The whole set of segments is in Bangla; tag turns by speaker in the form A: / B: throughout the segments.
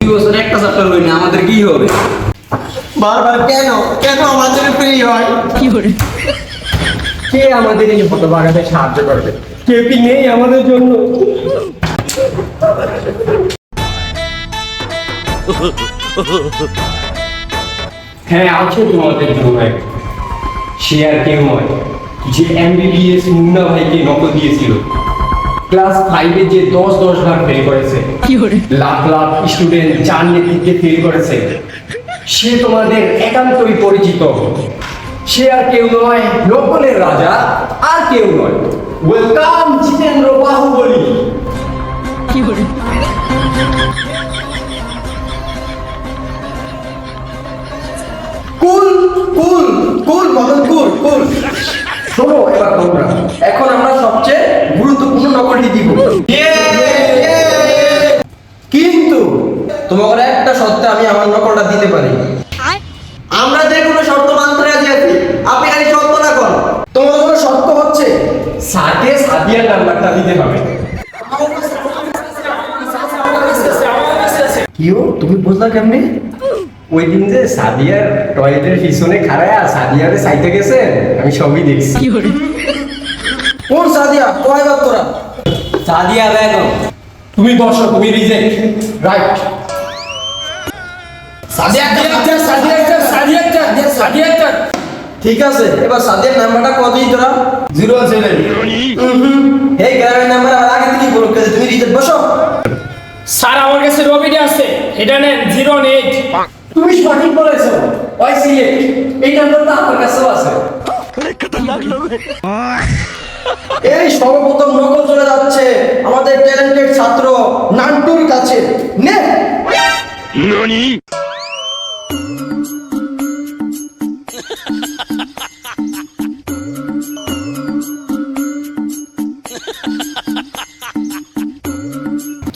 A: বছর একটা চ্যাপ্টার হয়নি, আমাদের কি হবে?
B: বারবার কেন কেন আমাদের উপরেই হয়?
C: কি করে?
B: কে আমাদের এই হতভাগাতে সাহায্য করবে? কেউ কি নেই আমাদের জন্য? হ্যাঁ, আছে তোমাদের জন্য। সে আর কেউ নয়, যে MBBS মুন্না ভাইকে নকল দিয়েছিল। ক্লাস 5-এ যে 10 বার ফেল করেছে,
C: কি করে?
B: লাখ লাখ স্টুডেন্ট যার নেতৃত্বে ফেল করেছে, সে তোমাদের একান্তই পরিচিত। সে আর কেউ নয়, নকলের রাজা আর কেউ নয়। ওয়েলকাম জিতেন্দ্র বাহুবলী।
C: কি করে?
A: কুল কুল কুল মদন কুল কুল। শোনো এবার তোমরা, এখন আমরা সবচেয়ে গুরুত্বপূর্ণ নকলটি দিব। কিন্তু তোমাদের একটা শর্তে আমি আমার নকলটা দিতে পারি। আমরা যে কোনো শর্ত মানতে রাজি আছি, আপনি খালি শর্ত না কর। তোমাদের কোনো শর্ত হচ্ছে
B: সাথে সাদিয়ার নাম্বারটা দিতে হবে।
A: কিও তুমি বুঝলা কেমনি?
B: ওই দিন যে সাদিয়ার টয়লেটের পিছনে খাড়ায়া সাদিয়ারে চাইতে গেছে, আমি সবই দেখছি।
C: কি করে?
A: কোন সাদিয়া? কয় বার তোরা?
B: সাদিয়া বেগম। তুমি বসো, তুমি রিজেক্ট। রাইট।
A: ঠিক আছে, এবার সাদিয়ার নাম্বারটা কত দিই তোরা?
B: 07।
A: এই গ্রামের নাম্বার আর আগে থেকে বলো, তুমি রিজেক্ট বসো।
D: স্যার আমার কাছে রবিটা আছে, এটা নেন 08।
B: তুমি সঠিক বলেছো। ওই সিলেক্ট। এই নাম্বারটা আমার কাছেও আছে।
A: এই সর্বপ্রথম নকল চলে যাচ্ছে আমাদের ট্যালেন্টেড ছাত্র নান্টুর কাছে। নে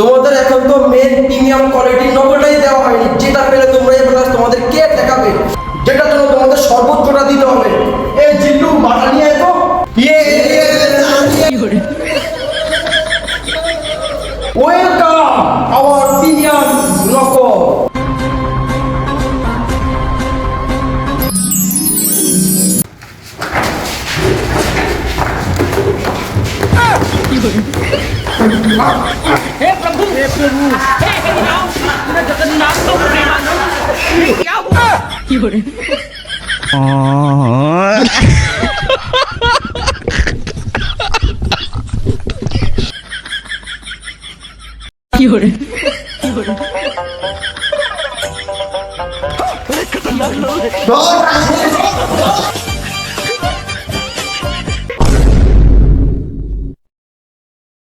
A: তোমাদের এখন তো মেন প্রিমিয়াম কোয়ালিটির নকলটাই দেওয়া হয়নি, যেটা পেলে তোমরা এবার তোমাদের কে দেখাবে, যেটা জন্য তোমাদের সর্বোচ্চটা দিতে হবে। এই জিল্লু বাটা নিয়ে এতো।
C: কি করে?
A: ওয়েলকাম আওয়ার প্রিমিয়াম নকল।
C: কি করে?
D: हे प्रभु हे राम, मैं जगन्नाथ को प्रेमानंद क्या हुआ?
C: কি করে? কি করে? কি করে?
A: ধর।